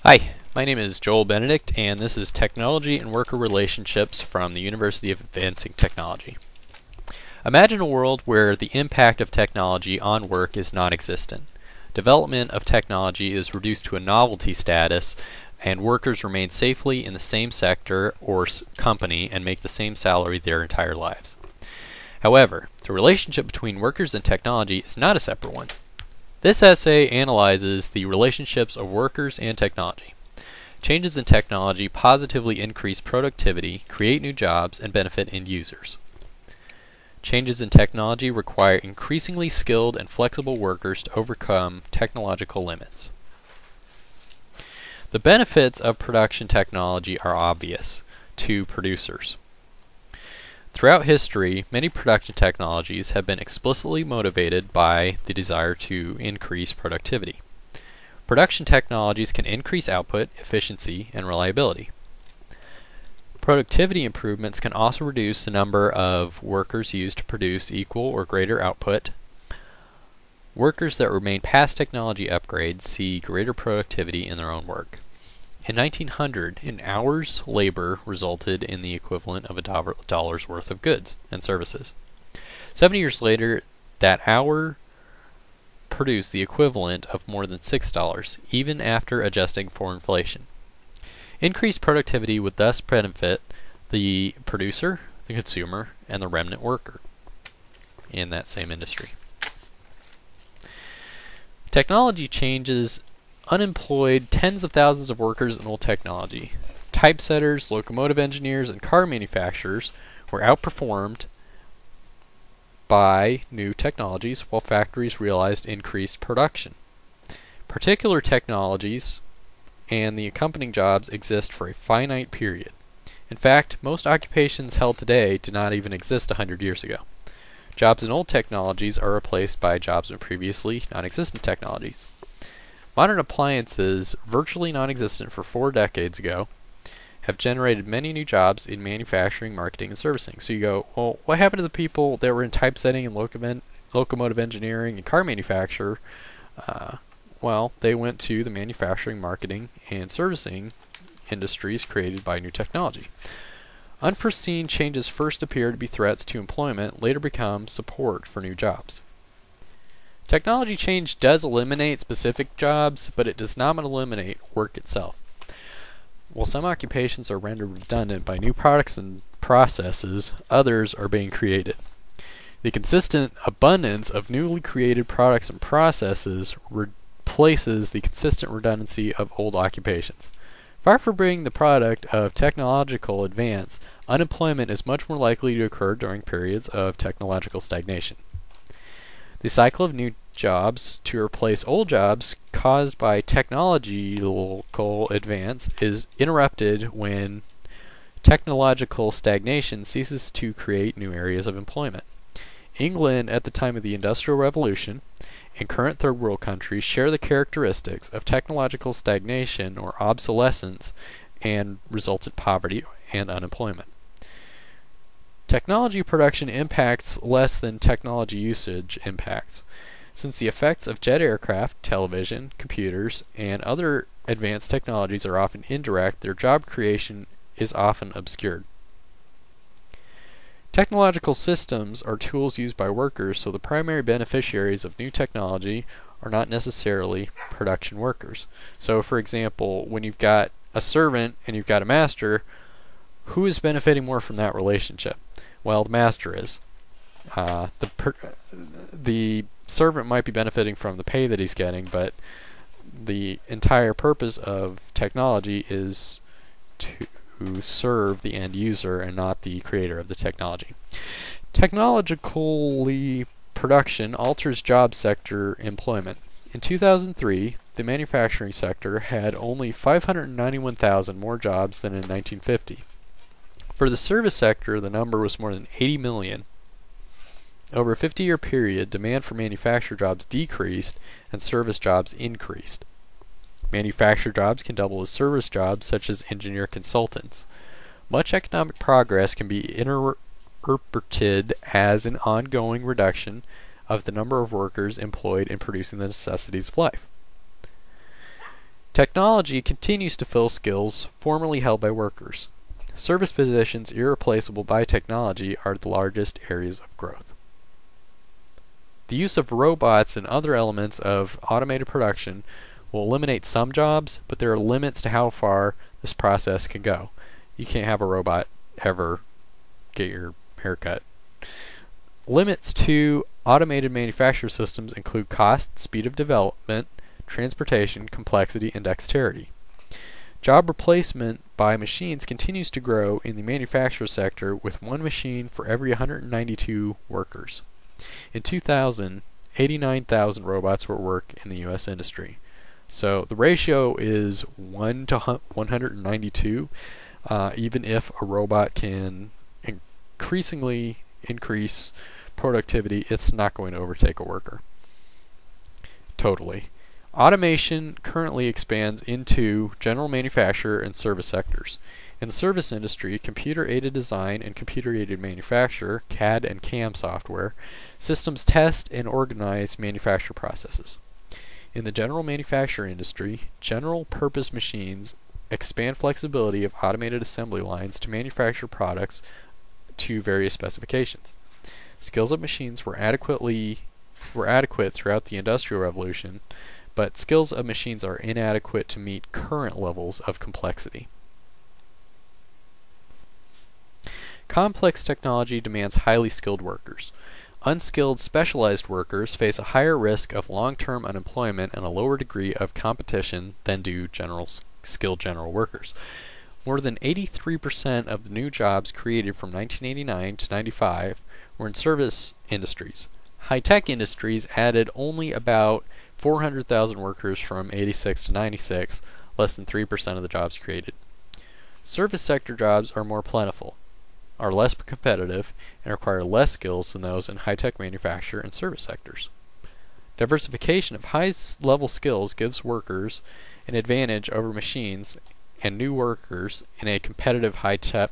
Hi, my name is Joel Benedict, and this is Technology and Worker Relationships from the University of Advancing Technology. Imagine a world where the impact of technology on work is non-existent. Development of technology is reduced to a novelty status, and workers remain safely in the same sector or company and make the same salary their entire lives. However, the relationship between workers and technology is not a separate one. This essay analyzes the relationships of workers and technology. Changes in technology positively increase productivity, create new jobs, and benefit end users. Changes in technology require increasingly skilled and flexible workers to overcome technological limits. The benefits of production technology are obvious to producers. Throughout history, many production technologies have been explicitly motivated by the desire to increase productivity. Production technologies can increase output, efficiency, and reliability. Productivity improvements can also reduce the number of workers used to produce equal or greater output. Workers that remain past technology upgrades see greater productivity in their own work. In 1900, an hour's labor resulted in the equivalent of $1 worth of goods and services. 70 years later, that hour produced the equivalent of more than $6, even after adjusting for inflation. Increased productivity would thus benefit the producer, the consumer, and the remnant worker in that same industry. Technology changes unemployed tens of thousands of workers in old technology. Typesetters, locomotive engineers, and car manufacturers were outperformed by new technologies while factories realized increased production. Particular technologies and the accompanying jobs exist for a finite period. In fact, most occupations held today did not even exist 100 years ago. Jobs in old technologies are replaced by jobs in previously non-existent technologies. Modern appliances, virtually non-existent for 4 decades ago, have generated many new jobs in manufacturing, marketing, and servicing. So you go, well, what happened to the people that were in typesetting and locomotive engineering and car manufacture? Well, they went to the manufacturing, marketing, and servicing industries created by new technology. Unforeseen changes first appear to be threats to employment, later become support for new jobs. Technology change does eliminate specific jobs, but it does not eliminate work itself. While some occupations are rendered redundant by new products and processes, others are being created. The consistent abundance of newly created products and processes replaces the consistent redundancy of old occupations. Far from being the product of technological advance, unemployment is much more likely to occur during periods of technological stagnation. The cycle of new jobs to replace old jobs caused by technological advance is interrupted when technological stagnation ceases to create new areas of employment. England at the time of the Industrial Revolution and current third world countries share the characteristics of technological stagnation or obsolescence and resultant poverty and unemployment. Technology production impacts less than technology usage impacts. Since the effects of jet aircraft, television, computers, and other advanced technologies are often indirect, their job creation is often obscured. Technological systems are tools used by workers, so the primary beneficiaries of new technology are not necessarily production workers. So, for example, when you've got a servant and you've got a master, who is benefiting more from that relationship? Well, the master is. The servant might be benefiting from the pay that he's getting, but the entire purpose of technology is to serve the end user and not the creator of the technology. Technologically production alters job sector employment. In 2003, the manufacturing sector had only 591,000 more jobs than in 1950. For the service sector, the number was more than 80 million. Over a 50-year period, demand for manufacturer jobs decreased and service jobs increased. Manufacturer jobs can double as service jobs, such as engineer consultants. Much economic progress can be interpreted as an ongoing reduction of the number of workers employed in producing the necessities of life. Technology continues to fill skills formerly held by workers. Service positions irreplaceable by technology are the largest areas of growth. The use of robots and other elements of automated production will eliminate some jobs, but there are limits to how far this process can go. You can't have a robot ever get your hair cut. Limits to automated manufacturing systems include cost, speed of development, transportation, complexity, and dexterity. Job replacement by machines continues to grow in the manufacturing sector with one machine for every 192 workers. In 2000, 89,000 robots were at work in the U.S. industry. So the ratio is 1 to 192, even if a robot can increasingly increase productivity, it's not going to overtake a worker. Totally. Automation currently expands into general manufacture and service sectors. In the service industry, computer-aided design and computer-aided manufacture, CAD and CAM software, systems test and organize manufacture processes. In the general manufacture industry, general-purpose machines expand flexibility of automated assembly lines to manufacture products to various specifications. Skills of machines were adequate throughout the Industrial Revolution, but skills of machines are inadequate to meet current levels of complexity. Complex technology demands highly skilled workers. Unskilled, specialized workers face a higher risk of long-term unemployment and a lower degree of competition than do skilled general workers. More than 83% of the new jobs created from 1989 to 95 were in service industries. High-tech industries added only about 400,000 workers from 86 to 96, less than 3% of the jobs created. Service sector jobs are more plentiful, are less competitive, and require less skills than those in high-tech manufacture and service sectors. Diversification of high-level skills gives workers an advantage over machines and new workers in a competitive high-tech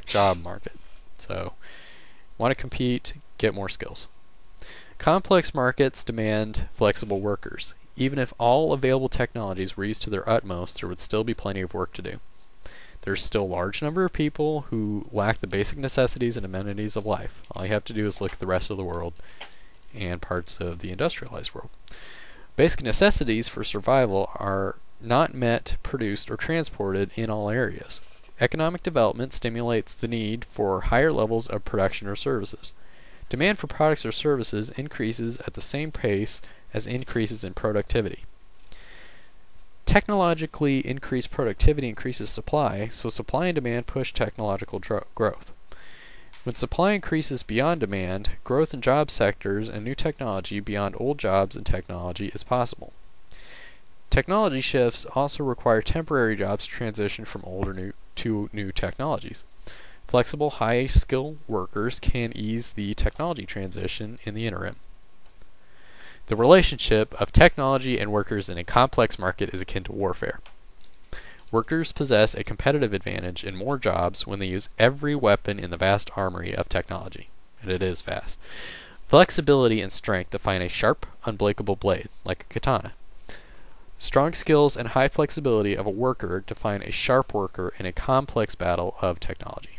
job market. So, want to compete, get more skills. Complex markets demand flexible workers. Even if all available technologies were used to their utmost, there would still be plenty of work to do. There's still a large number of people who lack the basic necessities and amenities of life. All you have to do is look at the rest of the world and parts of the industrialized world. Basic necessities for survival are not met, produced, or transported in all areas. Economic development stimulates the need for higher levels of production or services. Demand for products or services increases at the same pace as increases in productivity. Technologically increased productivity increases supply, so supply and demand push technological growth. When supply increases beyond demand, growth in job sectors and new technology beyond old jobs and technology is possible. Technology shifts also require temporary jobs to transition from older to new technologies. Flexible, high-skill workers can ease the technology transition in the interim. The relationship of technology and workers in a complex market is akin to warfare. Workers possess a competitive advantage in more jobs when they use every weapon in the vast armory of technology. And it is vast. Flexibility and strength define a sharp, unbreakable blade, like a katana. Strong skills and high flexibility of a worker define a sharp worker in a complex battle of technology.